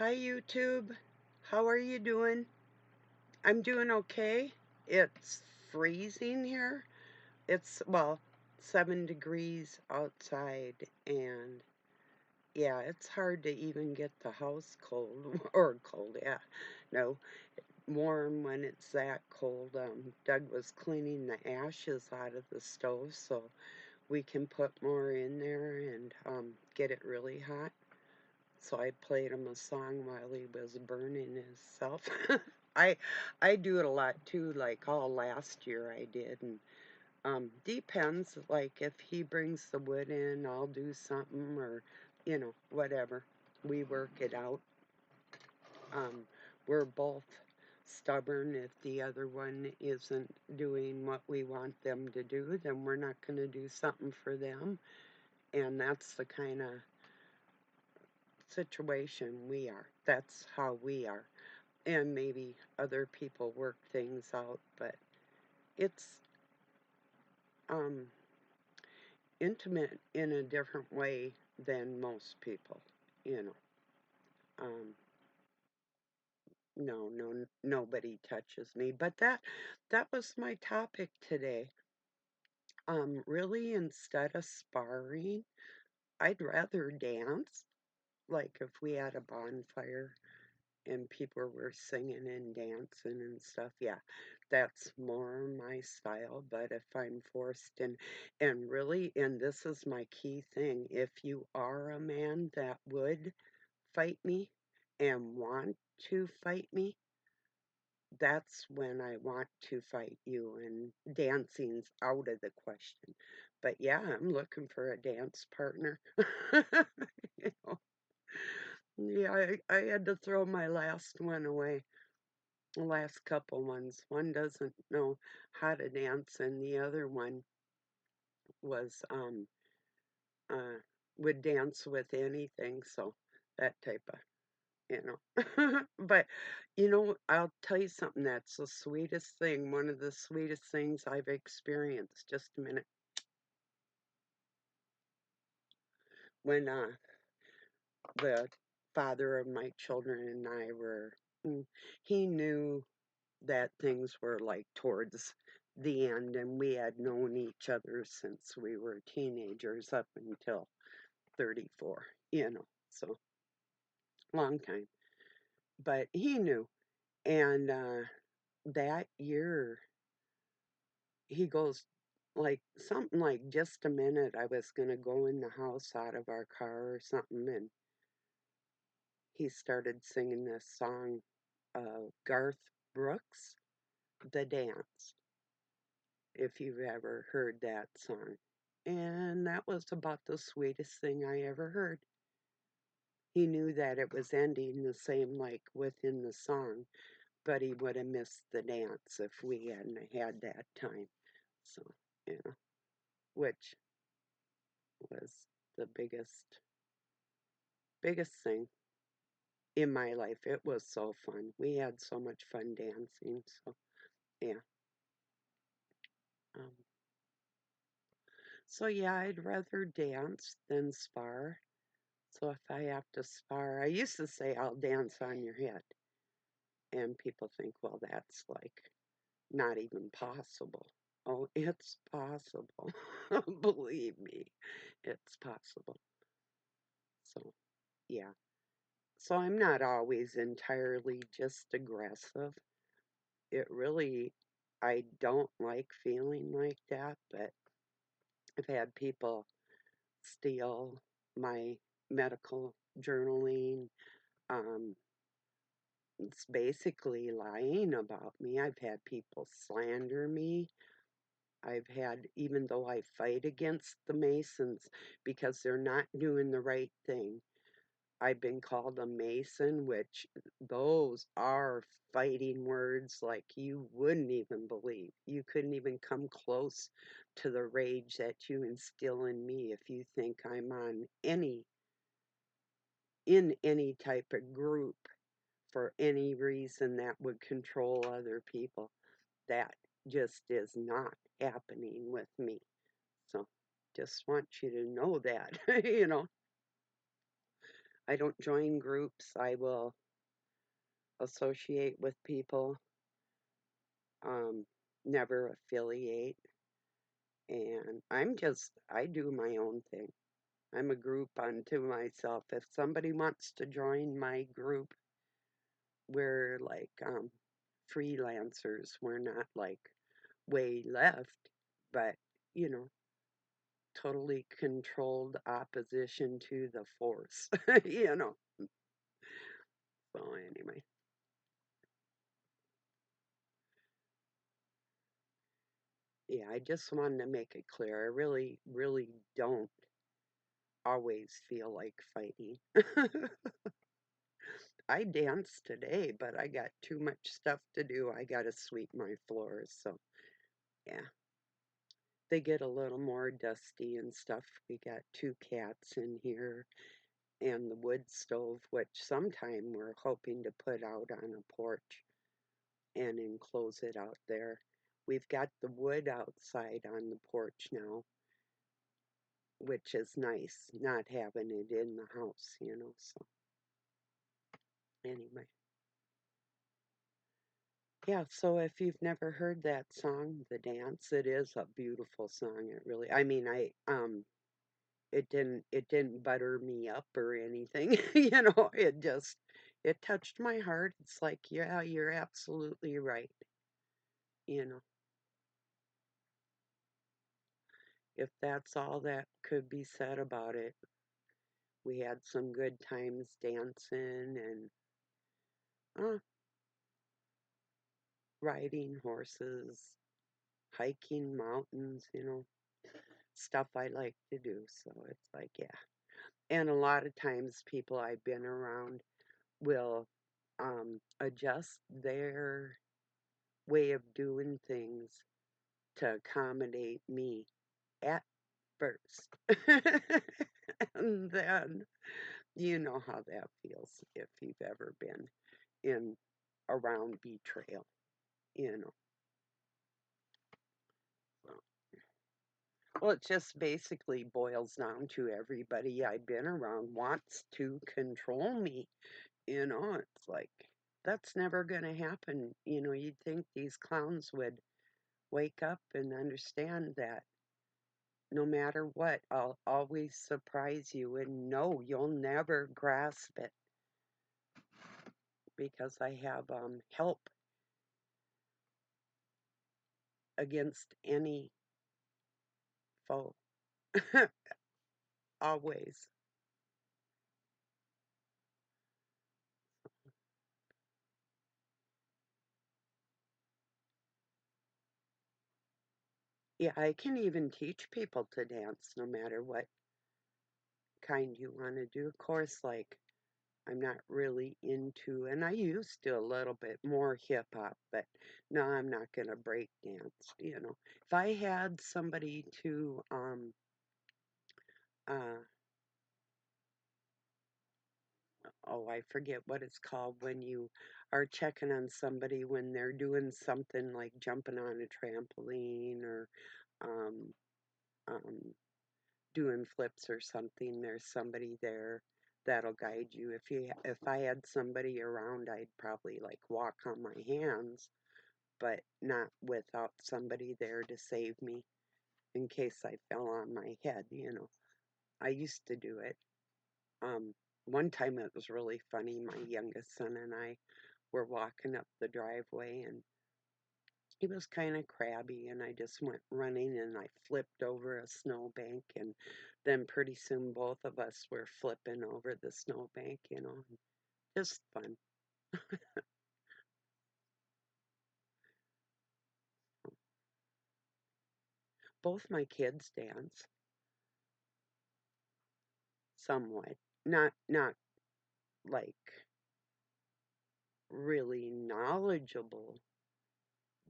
Hi, YouTube. How are you doing? I'm doing okay. It's freezing here. It's 7 degrees outside, and yeah, it's hard to even get the house cold, or cold, yeah. No, warm when it's that cold. Doug was cleaning the ashes out of the stove so we can put more in there and get it really hot. So I played him a song while he was burning himself. I I do it a lot too, like all last year I did, and depends. Like if he brings the wood in, I'll do something, or whatever. We work it out. Um, we're both stubborn. If the other one isn't doing what we want them to do, then we're not going to do something for them, and that's the kind of situation we are. That's how we are. And maybe other people work things out, but it's um, intimate in a different way than most people, you know. Um, no, nobody touches me. But that was my topic today. Really, instead of sparring, I'd rather dance. Like if we had a bonfire and people were singing and dancing and stuff, yeah, that's more my style. But if I'm forced, and really, and this is my key thing, if you are a man that would fight me and want to fight me, that's when I want to fight you, and dancing's out of the question. But yeah, I'm looking for a dance partner. You know, yeah, I had to throw my last one away. Last couple ones. One doesn't know how to dance, and the other one was uh would dance with anything, so that type of but I'll tell you something that's the sweetest thing, one of the sweetest things I've experienced. Just a minute. When the father of my children and I were he knew that things were like towards the end, and we had known each other since we were teenagers up until 34, so long time. But he knew, and that year he goes like something like, just a minute, I was going to go in the house out of our car or something, and he started singing this song, Garth Brooks, The Dance, if you've ever heard that song. And that was about the sweetest thing I ever heard. He knew that it was ending the same like within the song, but he would have missed the dance if we hadn't had that time. So, which was the biggest thing in my life. It was so fun. We had so much fun dancing. So, yeah. Um, yeah, I'd rather dance than spar. So if I have to spar, I used to say I'll dance on your head. And people think, well, that's like not even possible. Oh, it's possible. Believe me, it's possible. So, yeah. So I'm not always entirely just aggressive. It really, I don't like feeling like that, but I've had people steal my medical journaling. Um, it's basically lying about me. I've had people slander me. I've had, even though I fight against the Masons because they're not doing the right thing, I've been called a Mason, which those are fighting words like you wouldn't even believe. You couldn't even come close to the rage that you instill in me if you think I'm in any type of group for any reason that would control other people. That just is not happening with me. So just want you to know that, I don't join groups. I will associate with people, um, never affiliate. And I do my own thing. I'm a group unto myself. If somebody wants to join my group, we're like freelancers. We're not like way left, but you know, totally controlled opposition to the force, you know. So anyway, yeah, I just wanted to make it clear. I really, really don't always feel like fighting. I danced today, but I got too much stuff to do. I got to sweep my floors. So, yeah, they get a little more dusty and stuff. We got two cats in here and the wood stove, which sometime we're hoping to put out on a porch and enclose it out there. We've got the wood outside on the porch now, which is nice, not having it in the house, you know. So, anyway. Yeah, so if you've never heard that song, The Dance, it is a beautiful song. It really, I mean, it didn't butter me up or anything, you know, it touched my heart. It's like, yeah, you're absolutely right, you know. If that's all that could be said about it, we had some good times dancing and uh, riding horses, hiking mountains, you know, stuff I like to do. So it's like, yeah. And a lot of times people I've been around will adjust their way of doing things to accommodate me at first. And then you know how that feels if you've ever been in around betrayal, you know. So, well, it just basically boils down to everybody I've been around wants to control me. You know, it's like, that's never going to happen. You know, you'd think these clowns would wake up and understand that no matter what, I'll always surprise you. And no, you'll never grasp it because I have help against any foe. Always. Yeah, I can even teach people to dance no matter what kind you want to do. Of course, like, I'm not really into, and I used to a little bit more hip hop, but no, I'm not gonna break dance, you know. If I had somebody to, uh, oh, I forget what it's called when you are checking on somebody when they're doing something like jumping on a trampoline or, um, um, doing flips or something, there's somebody there that'll guide you. If I had somebody around, I'd probably like walk on my hands, but not without somebody there to save me in case I fell on my head, you know. I used to do it. Um, One time it was really funny. My youngest son and I were walking up the driveway and he was kind of crabby and I just went running and I flipped over a snowbank and then pretty soon both of us were flipping over the snowbank, you know. Just fun. Both my kids dance somewhat. Not like really knowledgeable.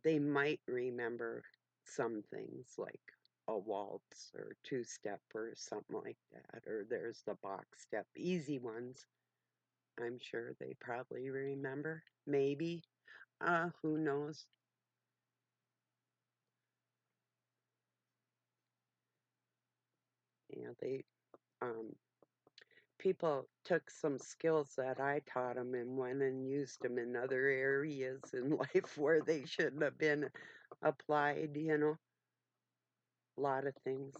They might remember some things like a waltz or two step or something like that, or there's the box step, easy ones. I'm sure they probably remember. Maybe. Who knows? Yeah, they um people took some skills that I taught them and went and used them in other areas in life where they shouldn't have been applied, a lot of things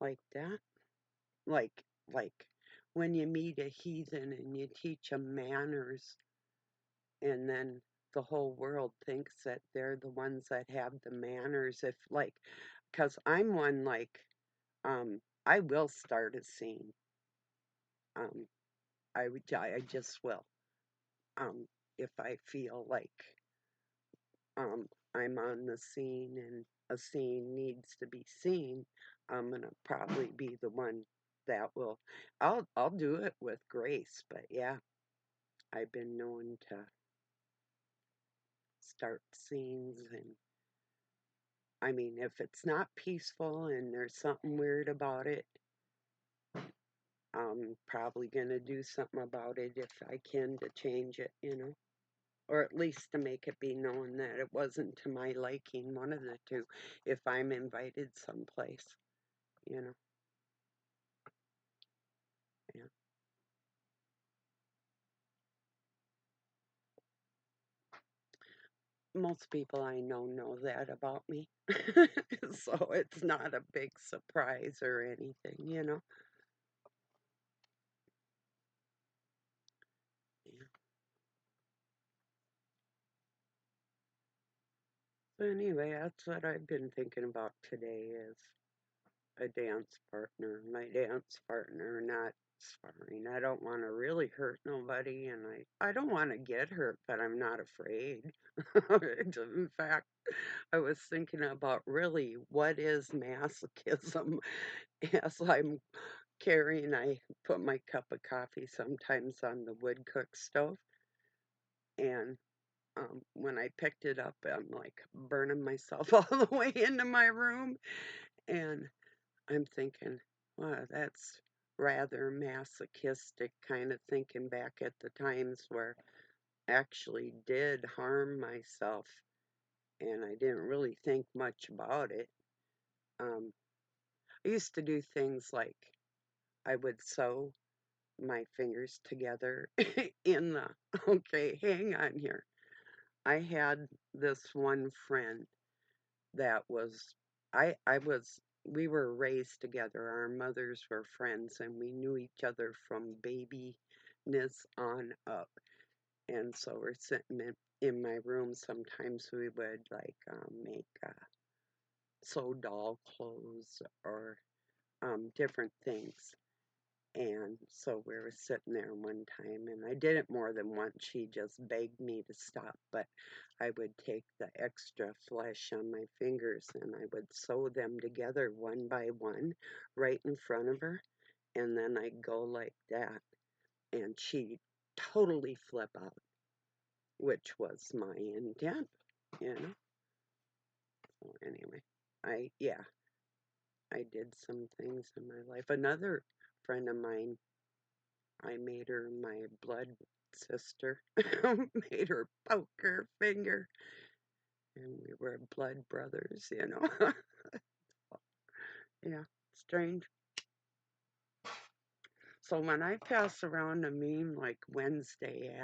like that. Like when you meet a heathen and you teach them manners, and then the whole world thinks that they're the ones that have the manners. If like, because I'm one like, I will start a scene. Um, I just will. Um, if I feel like um I'm on the scene and a scene needs to be seen, I'm gonna probably be the one that will. I'll do it with grace, but yeah, I've been known to start scenes, and I mean, if it's not peaceful and there's something weird about it, I'm probably gonna do something about it if I can to change it. Or at least to make it be known that it wasn't to my liking, one of the two, if I'm invited someplace, you know. Yeah. Most people I know that about me. So it's not a big surprise or anything. Yeah. So anyway, that's what I've been thinking about today is a dance partner. My dance partner, not sparring. I don't want to really hurt nobody, and I don't want to get hurt, but I'm not afraid. In fact, I was thinking about really what is masochism. As I'm carrying, I put my cup of coffee sometimes on the wood cook stove, and when I picked it up, I'm like burning myself all the way into my room, and I'm thinking, wow, that's rather masochistic, kind of thinking back at the times where I actually did harm myself and I didn't really think much about it. Um, I used to do things like I would sew my fingers together in the, okay, hang on here. I had this one friend that was I was we were raised together. Our mothers were friends and we knew each other from babyness on up. And so we're sitting in my room. Sometimes we would like make sew doll clothes or different things. And so we were sitting there one time, and I did it more than once. She just begged me to stop, but I would take the extra flesh on my fingers and I would sew them together one by one right in front of her, and then I'd go like that, and she'd totally flip out, which was my intent. So anyway, yeah, I did some things in my life. Another friend of mine, I made her my blood sister. Made her poke her finger, and we were blood brothers. Yeah, strange. So when I pass around a meme like Wednesday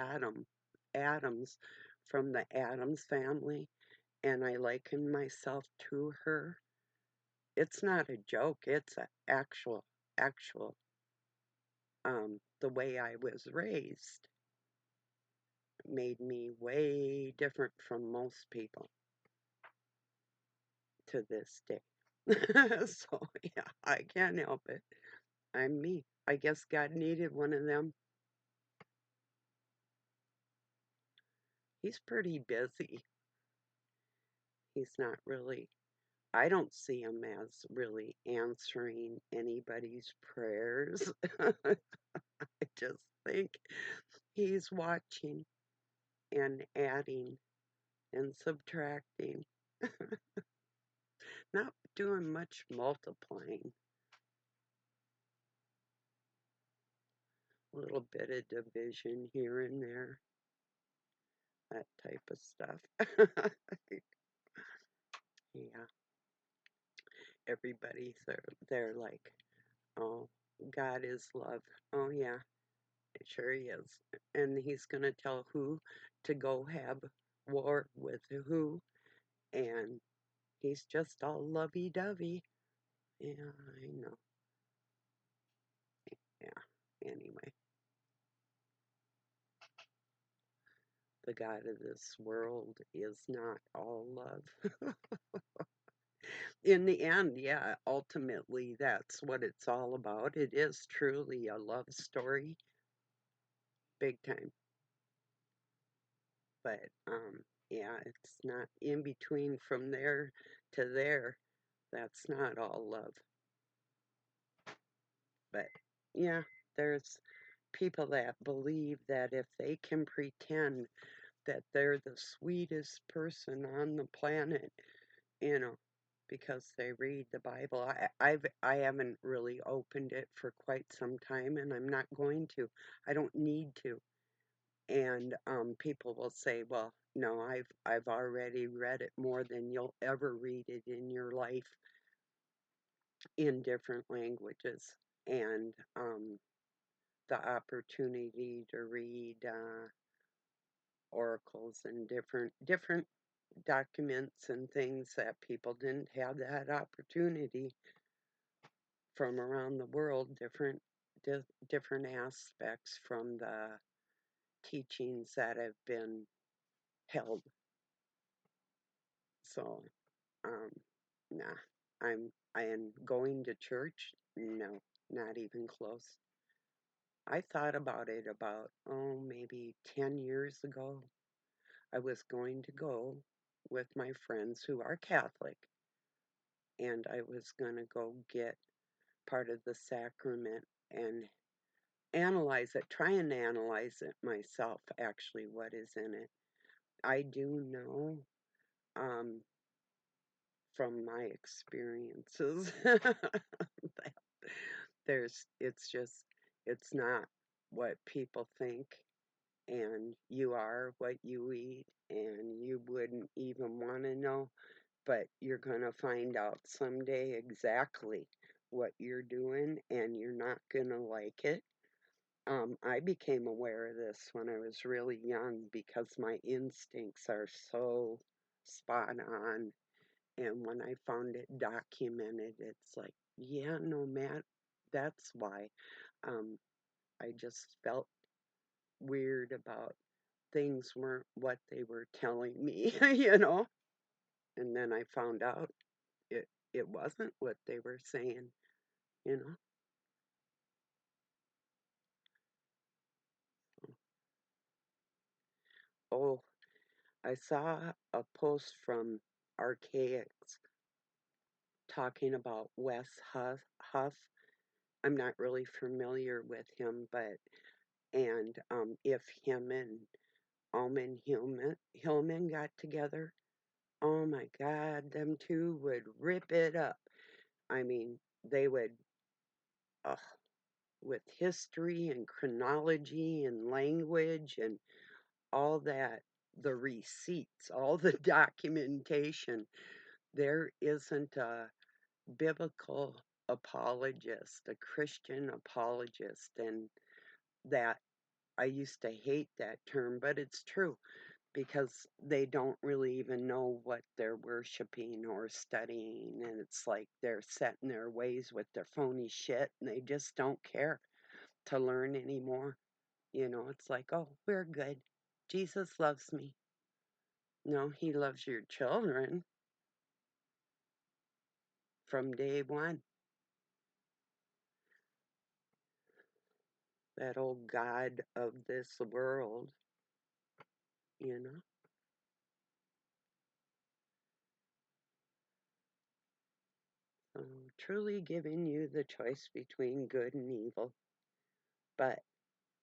Adams from the Adams family, and I liken myself to her, it's not a joke. It's a actual, the way I was raised made me way different from most people to this day. So, yeah, I can't help it. I'm me. I guess God needed one of them. He's pretty busy. He's not really, I don't see him as really answering anybody's prayers. I just think he's watching and adding and subtracting, not doing much multiplying. A little bit of division here and there, that type of stuff. Yeah, everybody's they're like, oh. God is love. Oh, yeah, it sure he is. And he's going to tell who to go have war with who, and he's just all lovey dovey. Yeah, I know. Yeah, anyway, the God of this world is not all love. In the end, yeah, ultimately, that's what it's all about. It is truly a love story, big time. But yeah, it's not in between from there to there. That's not all love. But yeah, there's people that believe that if they can pretend that they're the sweetest person on the planet, you know, because they read the Bible. I haven't really opened it for quite some time, and I'm not going to. I don't need to. And people will say, "Well, no, I've already read it more than you'll ever read it in your life in different languages." And the opportunity to read oracles and different documents and things that people didn't have that opportunity from around the world, different aspects from the teachings that have been held. So, um, nah, I am going to church. No, not even close. I thought about it about, oh, maybe 10 years ago. I was going to go with my friends who are Catholic, and I was going to go get part of the sacrament and analyze it, try and analyze it myself, actually, what is in it. I do know um, from my experiences that it's not what people think, and you are what you eat, and you wouldn't even want to know, but you're going to find out someday exactly what you're doing, and you're not going to like it. I became aware of this when I was really young because my instincts are so spot on. And when I found it documented, it's like, yeah, no, Matt, that's why. Um, I just felt weird about things weren't what they were telling me, you know? And then I found out it wasn't what they were saying, you know? Oh, I saw a post from Archaics talking about Huff. I'm not really familiar with him, but and if him and Alman Hillman got together, oh my God, them two would rip it up. I mean, they would, uh, with history and chronology and language and all that, the receipts, all the documentation. There isn't a biblical apologist, a Christian apologist, and that I used to hate that term, but it's true because they don't really even know what they're worshiping or studying, and it's like they're set in their ways with their phony shit, and they just don't care to learn anymore. You know, it's like, oh, we're good. Jesus loves me. No, he loves your children from day one. That old God of this world, you know. Truly giving you the choice between good and evil, but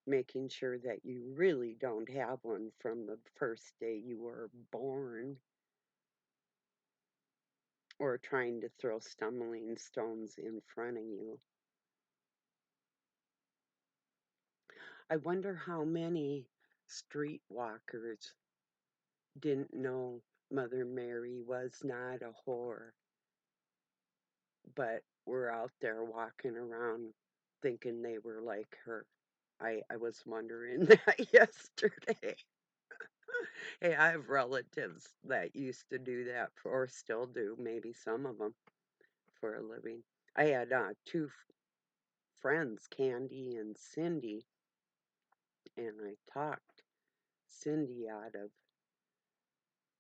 making sure that you really don't have one from the first day you were born, or trying to throw stumbling stones in front of you. I wonder how many streetwalkers didn't know Mother Mary was not a whore, but were out there walking around thinking they were like her. I was wondering that yesterday. Hey, I have relatives that used to do that or still do, maybe some of them for a living. I had two friends, Candy and Cindy, and I talked Cindy out of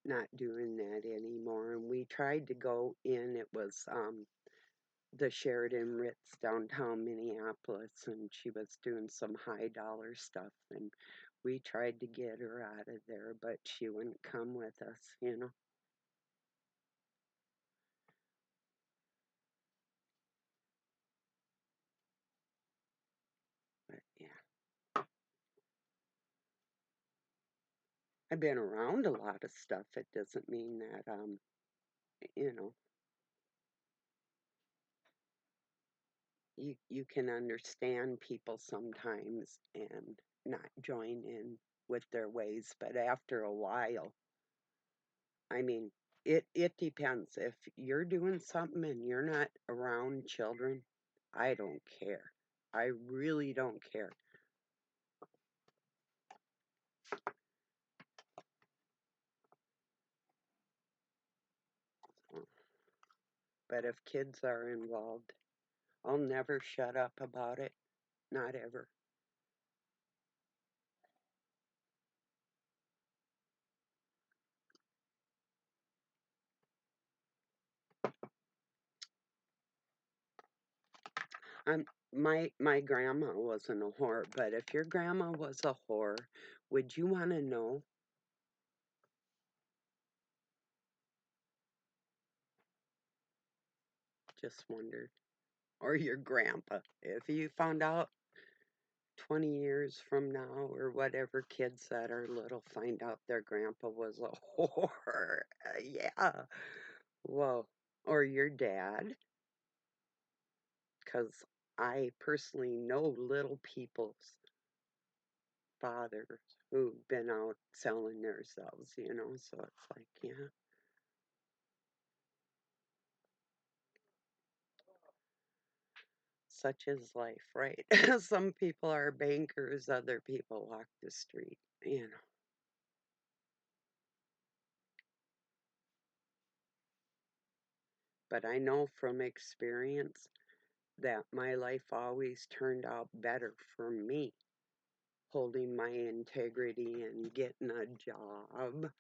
not doing that anymore. And we tried to go in. It was the Sheridan Ritz downtown Minneapolis, and she was doing some high dollar stuff. And we tried to get her out of there, but she wouldn't come with us. But yeah, I've been around a lot of stuff. It doesn't mean that, you know, you can understand people sometimes and not join in with their ways, but after a while, I mean, it depends. If you're doing something and you're not around children, I don't care. I really don't care. But if kids are involved, I'll never shut up about it. Not ever. I'm my grandma wasn't a whore, but if your grandma was a whore, would you want to know? Just wondered. Or your grandpa. If you found out 20 years from now or whatever, kids that are little find out their grandpa was a whore. Yeah. Well, or your dad, because I personally know little people's fathers who've been out selling themselves. So it's like, yeah, such is life, right? Some people are bankers, other people walk the street. But I know from experience that my life always turned out better for me, holding my integrity and getting a job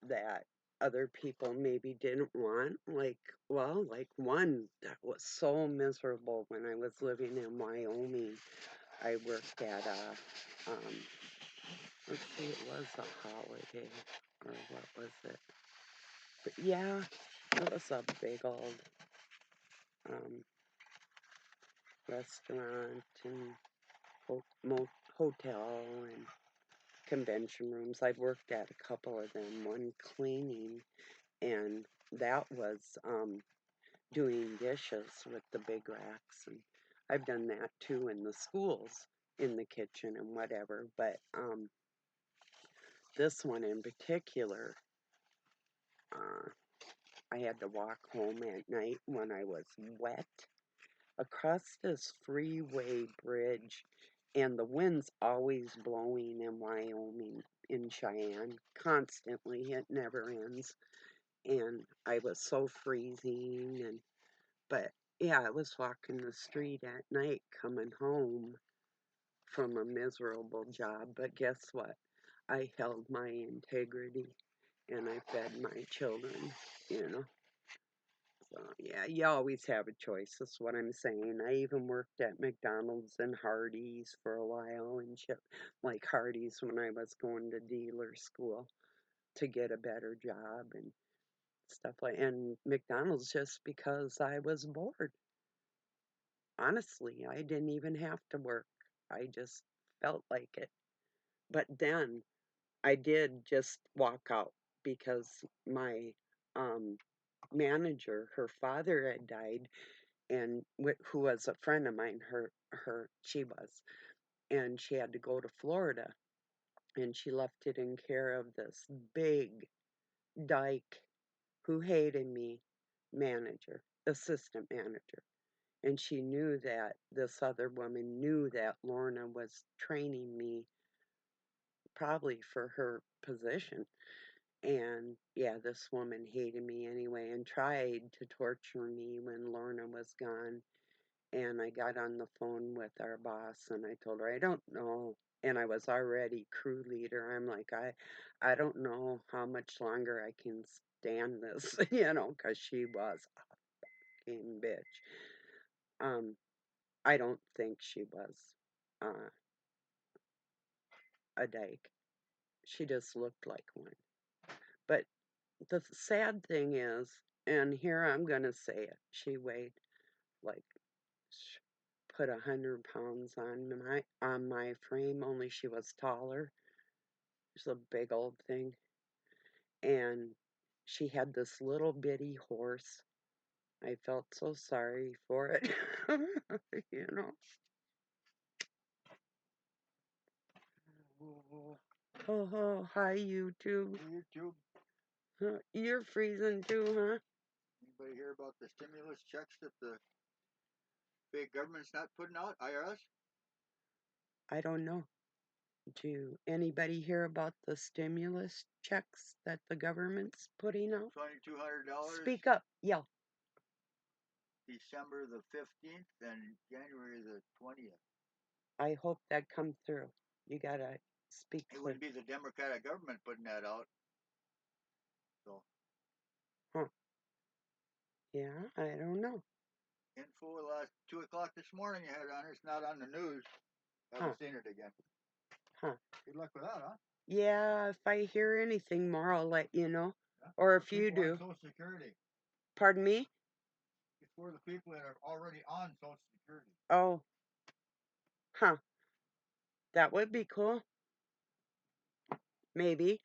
that other people maybe didn't want. Like one that was so miserable when I was living in Wyoming. I worked at let's see, it was a holiday, or what was it? But yeah, it was a big old um, restaurant and hotel and convention rooms. I've worked at a couple of them, one cleaning, and that was doing dishes with the big racks. And I've done that too in the schools, in the kitchen and whatever. But this one in particular, uh, I had to walk home at night when I was wet across this freeway bridge, and the wind's always blowing in Wyoming, in Cheyenne, constantly. It never ends. And I was so freezing, but yeah, I was walking the street at night coming home from a miserable job. But guess what? I held my integrity and I fed my children, you know. So, yeah, you always have a choice. That's what I'm saying. I even worked at McDonald's and Hardee's for a while and shit, like Hardee's when I was going to dealer school to get a better job and stuff and McDonald's just because I was bored. Honestly, I didn't even have to work. I just felt like it. But then I did just walk out because my um manager, her father had died, and who was a friend of mine, she was, and she had to go to Florida, and she left it in care of this big dyke who hated me, assistant manager, And she knew that this other woman knew that Lorna was training me probably for her position. And yeah, this woman hated me anyway and tried to torture me when Lorna was gone. And I got on the phone with our boss and I told her, I don't know. And I was already crew leader. I'm like, I don't know how much longer I can stand this, because she was a fucking bitch. Um, I don't think she was uh, a dyke. She just looked like one. But the sad thing is, and here I'm gonna say it, she weighed like put 100 pounds on my frame. Only she was taller. She's a big old thing, and she had this little bitty horse. I felt so sorry for it, you know. Oh, Oh, hi, you too. YouTube. You're freezing too, huh? Anybody hear about the stimulus checks that the big government's not putting out? IRS? I don't know. Do anybody hear about the stimulus checks that the government's putting out? $2,200 Speak up, yell. December the 15th and January the 20th. I hope that comes through. You gotta speak It clear. wouldn't be the Democratic government putting that out. So, Huh. Yeah, I don't know. info last 2 o'clock this morning you had on it. It's not on the news. Haven't Huh. seen it again. Huh. Good luck with that, huh? Yeah, if I hear anything more, I'll let you know. Yeah. Or For if you people on do. Social Security. Pardon me? It's for the people that are already on Social Security. Oh. Huh. That would be cool. Maybe.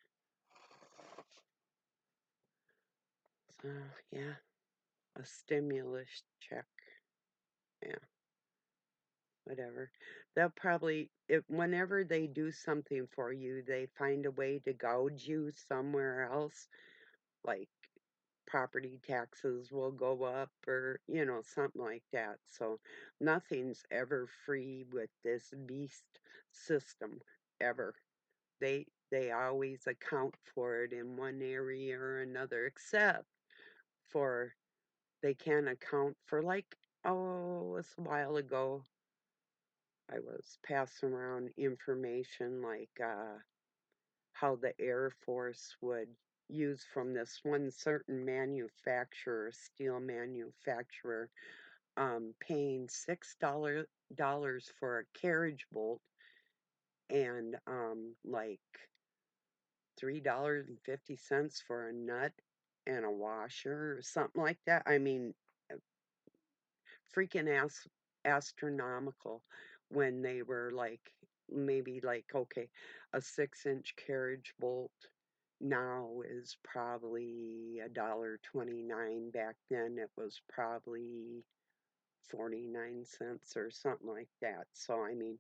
So, yeah. A stimulus check. Yeah. Whatever. They'll probably, if whenever they do something for you, they find a way to gouge you somewhere else, like property taxes will go up or, something like that. So nothing's ever free with this beast system, ever. They always account for it in one area or another, except for they can account for, like, oh, it was a while ago I was passing around information like how the Air Force would use from this one certain manufacturer, steel manufacturer, paying $6 for a carriage bolt and like $3.50 for a nut and a washer or something like that. I mean, freaking astronomical when they were like maybe like okay, a 6-inch carriage bolt now is probably $1.29. Back then it was probably 49 cents or something like that. So I mean,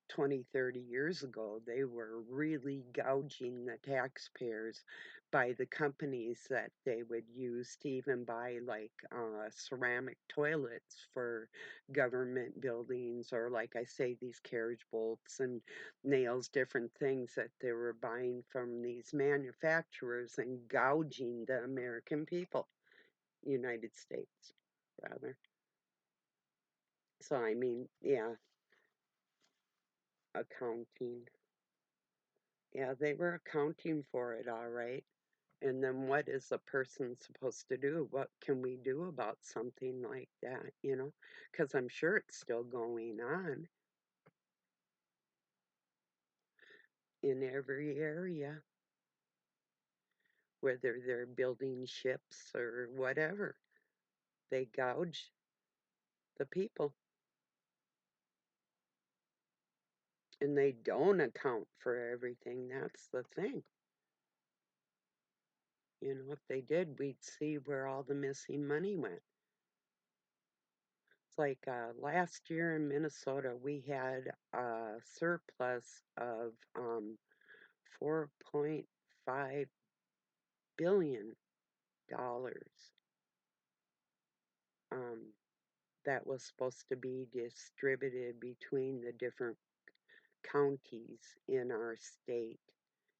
20, 30 years ago, they were really gouging the taxpayers by the companies that they would use to even buy like ceramic toilets for government buildings, or like I say, these carriage bolts and nails, different things that they were buying from these manufacturers and gouging the American people, United States, rather. So, I mean, yeah, accounting. Yeah, they were accounting for it all right. And then what is a person supposed to do? What can we do about something like that, Because I'm sure it's still going on in every area, whether they're building ships or whatever. They gouge the people and they don't account for everything. That's the thing. If they did, we'd see where all the missing money went. It's like last year in Minnesota, we had a surplus of $4.5 billion. Um, that was supposed to be distributed between the different counties in our state.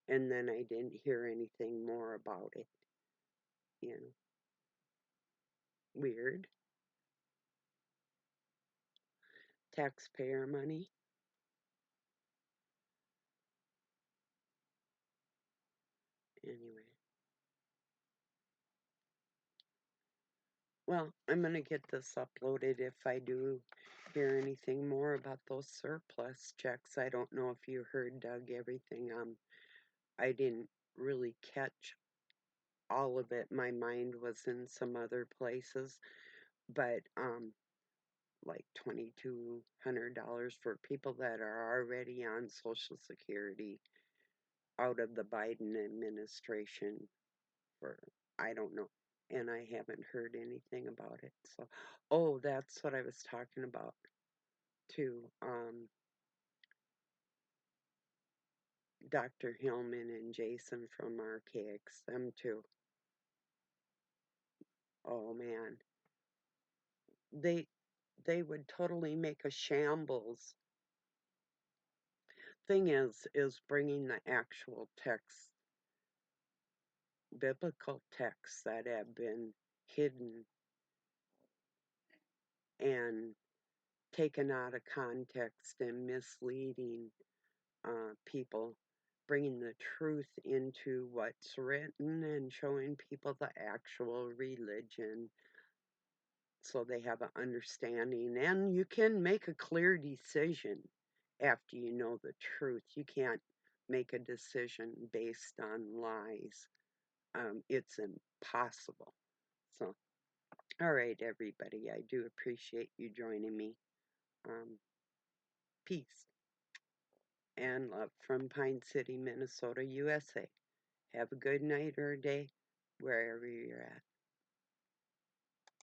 And then I didn't hear anything more about it. You know, weird. Taxpayer money. Anyway. Well, I'm going to get this uploaded if I do hear anything more about those surplus checks. I don't know if you heard, Doug, everything. I didn't really catch all of it. My mind was in some other places, but like $2,200 for people that are already on Social Security out of the Biden administration for, I don't know. And I haven't heard anything about it. So, oh, that's what I was talking about too. Dr. Hillman and Jason from Archaics, them too. Oh man, they they would totally make a shambles. Thing is bringing the actual texts, biblical texts that have been hidden and taken out of context and misleading people, bringing the truth into what's written and showing people the actual religion so they have an understanding. And you can make a clear decision after you know the truth. You can't make a decision based on lies. It's impossible. So, all right, everybody, I do appreciate you joining me. Um, Peace and love from Pine City, Minnesota, USA. Have a good night or day wherever you're at.